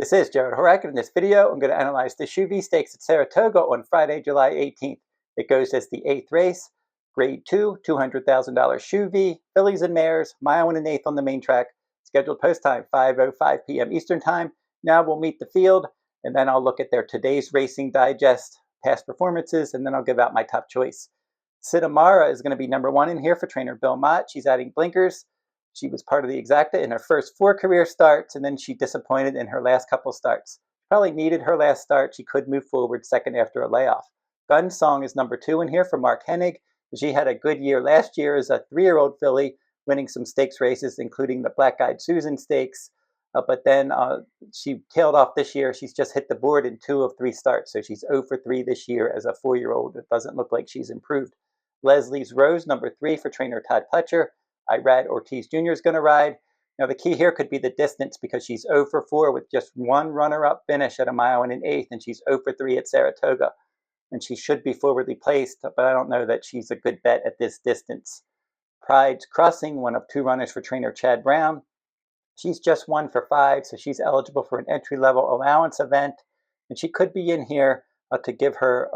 This is Jarrod Horak, and in this video I'm going to analyze the Shuvee Stakes at Saratoga on Friday, July 18th. It goes as the 8th race, Grade 2, $200,000 Shuvee, fillies and mares, mile and an eighth on the main track. Scheduled post time 5:05 p.m. Eastern Time. Now we'll meet the field, and then I'll look at their today's racing digest, past performances, and then I'll give out my top choice. Sidamara is going to be number 1 in here for trainer Bill Mott. She's adding blinkers. She was part of the exacta in her first 4 career starts, and then she disappointed in her last couple starts. Probably needed her last start. She could move forward second after a layoff. Gun Song is number 2 in here for Mark Hennig. She had a good year last year as a 3-year-old filly, winning some stakes races, including the Black Eyed Susan Stakes. But then she tailed off this year. She's just hit the board in 2 of 3 starts, so she's 0 for 3 this year as a 4-year-old. It doesn't look like she's improved. Leslie's Rose, number 3 for trainer Todd Pletcher. Irad Ortiz Jr. is going to ride. Now the key here could be the distance because she's 0 for 4 with just 1 runner-up finish at a mile and an eighth, and she's 0 for 3 at Saratoga. And she should be forwardly placed, but I don't know that she's a good bet at this distance. Pride's Crossing, one of 2 runners for trainer Chad Brown. She's just 1 for 5, so she's eligible for an entry-level allowance event, and she could be in here to give her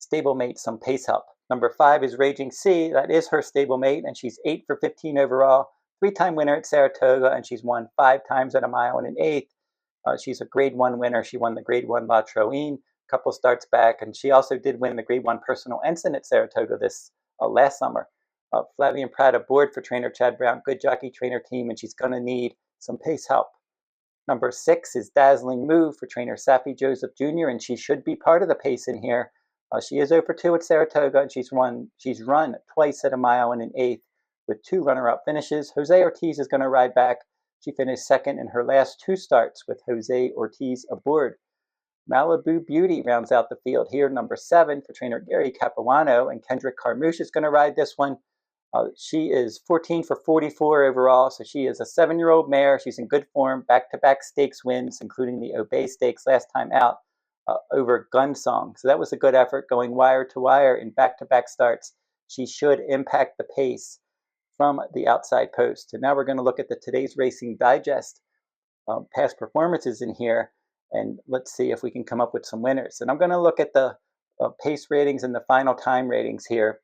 stablemate some pace help. Number 5 is Raging Sea. That is her stablemate, and she's 8 for 15 overall. 3-time winner at Saratoga, and she's won 5 times at a mile and an eighth. She's a Grade 1 winner. She won the Grade 1 La Troine a couple starts back, and she also did win the Grade 1 Personal Ensign at Saratoga this last summer. Flavian Pratt aboard for trainer Chad Brown. Good jockey trainer team, and she's going to need some pace help. Number 6 is Dazzling Move for trainer Safi Joseph Jr., and she should be part of the pace in here. She is 0 for 2 at Saratoga, and she's run twice at a mile and an eighth with 2 runner-up finishes. Jose Ortiz is going to ride back. She finished second in her last 2 starts with Jose Ortiz aboard. Malibu Beauty rounds out the field here, number 7 for trainer Gary Capuano, and Kendrick Carmouche is going to ride this one. She is 14 for 44 overall, so she is a 7-year-old mare. She's in good form, back-to-back stakes wins, including the Obey Stakes last time out. Over Gun Song. So that was a good effort going wire to wire in back-to-back starts. She should impact the pace from the outside post. And now we're going to look at the today's racing digest past performances in here, and let's see if we can come up with some winners. And I'm going to look at the pace ratings and the final time ratings here,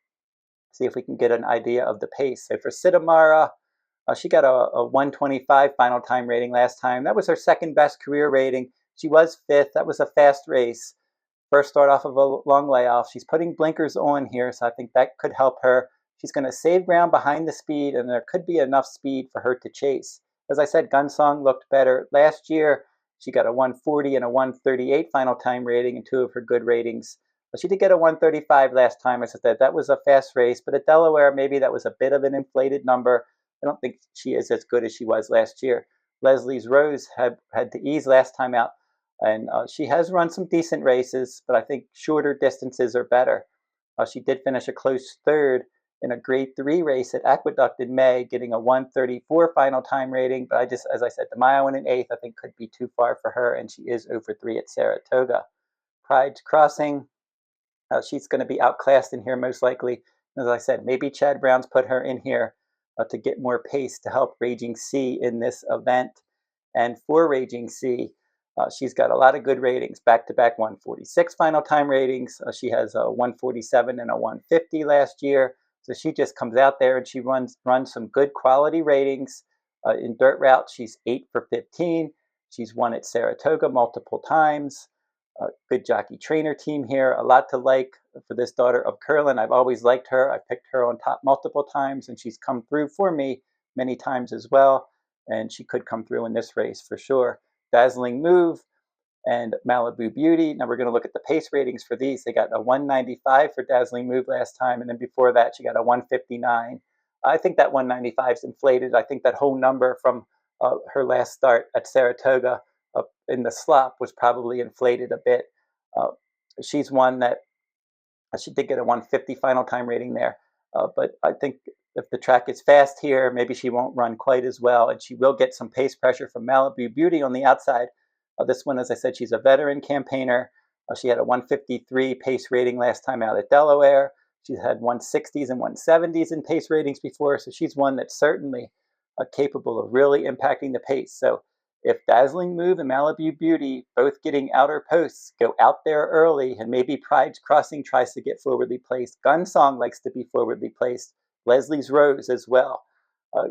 see if we can get an idea of the pace. So for Sidamara, she got a 125 final time rating last time. That was her second best career rating. She was 5th. That was a fast race. First start off of a long layoff. She's putting blinkers on here, so I think that could help her. She's going to save ground behind the speed, and there could be enough speed for her to chase. As I said, Gun Song looked better. Last year, she got a 140 and a 138 final time rating and 2 of her good ratings. But she did get a 135 last time. As I said, that was a fast race. But at Delaware, maybe that was a bit of an inflated number. I don't think she is as good as she was last year. Leslie's Rose had to ease last time out. And she has run some decent races, but I think shorter distances are better. She did finish a close 3rd in a Grade 3 race at Aqueduct in May, getting a 134 final time rating. But as I said, the mile and an eighth I think could be too far for her, and she is 0 for 3 at Saratoga. Pride's Crossing, she's going to be outclassed in here most likely. As I said, maybe Chad Brown's put her in here to get more pace to help Raging Sea in this event. And for Raging Sea, she's got a lot of good ratings, back-to-back 146 final time ratings. She has a 147 and a 150 last year. So she just comes out there and she runs some good quality ratings. In dirt route, she's 8 for 15. She's won at Saratoga multiple times. Good jockey trainer team here. A lot to like for this daughter of Curlin. I've always liked her. I picked her on top multiple times, and she's come through for me many times as well. And she could come through in this race for sure. Dazzling Move and Malibu Beauty. Now we're going to look at the pace ratings for these. They got a 195 for Dazzling Move last time, and then before that she got a 159. I think that 195 is inflated. I think that whole number from her last start at Saratoga in the slop was probably inflated a bit. She's one that she did get a 150 final time rating there, but I think if the track is fast here, maybe she won't run quite as well, and she will get some pace pressure from Malibu Beauty on the outside. This one, as I said, she's a veteran campaigner. She had a 153 pace rating last time out at Delaware. She's had 160s and 170s in pace ratings before, so she's one that's certainly capable of really impacting the pace. So If Dazzling Move and Malibu Beauty, both getting outer posts, go out there early, and maybe Pride's Crossing tries to get forwardly placed, Gunsong likes to be forwardly placed, Leslie's Rose as well,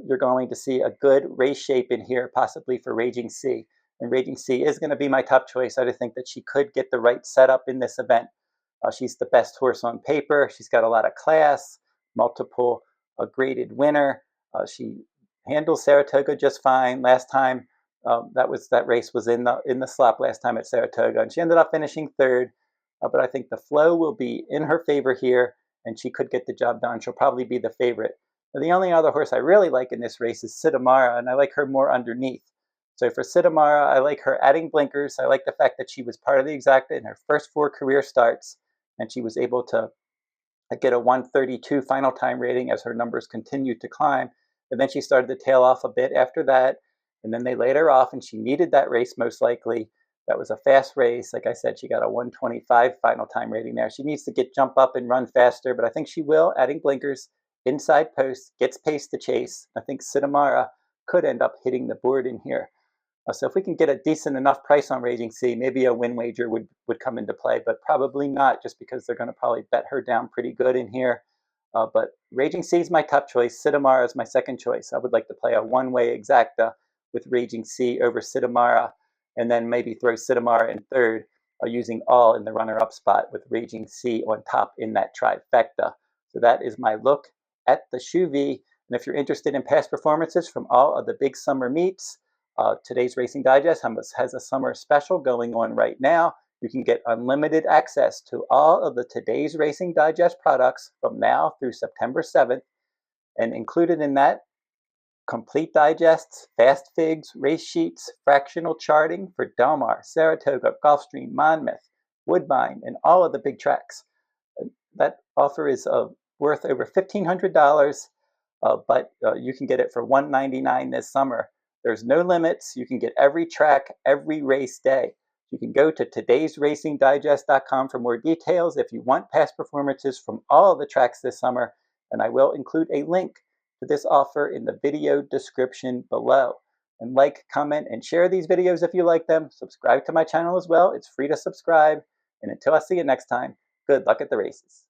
you're going to see a good race shape in here, possibly for Raging Sea. And Raging Sea is going to be my top choice. I just think that she could get the right setup in this event. She's the best horse on paper. She's got a lot of class, multiple graded winner. She handles Saratoga just fine. Last time that race was in the slop last time at Saratoga, and she ended up finishing third. But I think the flow will be in her favor here, and she could get the job done. She'll probably be the favorite. Now, the only other horse I really like in this race is Sidamara, and I like her more underneath. So for Sidamara, I like her adding blinkers. I like the fact that she was part of the exacta in her first 4 career starts, and she was able to get a 132 final time rating as her numbers continued to climb. And then she started to tail off a bit after that, and then they laid her off, and she needed that race most likely. That was a fast race. Like I said, she got a 125 final time rating there. She needs to jump up and run faster, but I think she will, adding blinkers, inside post, gets pace to chase. I think Sidamara could end up hitting the board in here. So if we can get a decent enough price on Raging Sea, maybe a win wager would come into play, but probably not, just because they're going to probably bet her down pretty good in here. But Raging Sea is my top choice. Sidamara is my second choice. I would like to play a one-way exacta with Raging Sea over Sidamara, and then maybe throw Sidamara in third, using all in the runner-up spot with Raging Sea on top in that trifecta. So that is my look at the Shuvee. And if you're interested in past performances from all of the big summer meets, today's Racing Digest has a summer special going on right now. You can get unlimited access to all of the Today's Racing Digest products from now through September 7th. And included in that, complete digests, fast figs, race sheets, fractional charting for Del Mar, Saratoga, Gulfstream, Monmouth, Woodbine, and all of the big tracks. That offer is worth over $1,500, but you can get it for $199 this summer. There's no limits. You can get every track, every race day. You can go to todaysracingdigest.com for more details if you want past performances from all of the tracks this summer, and I will include a link to this offer in the video description below. And like, comment, and share these videos if you like them. Subscribe to my channel as well. It's free to subscribe. And until I see you next time, good luck at the races.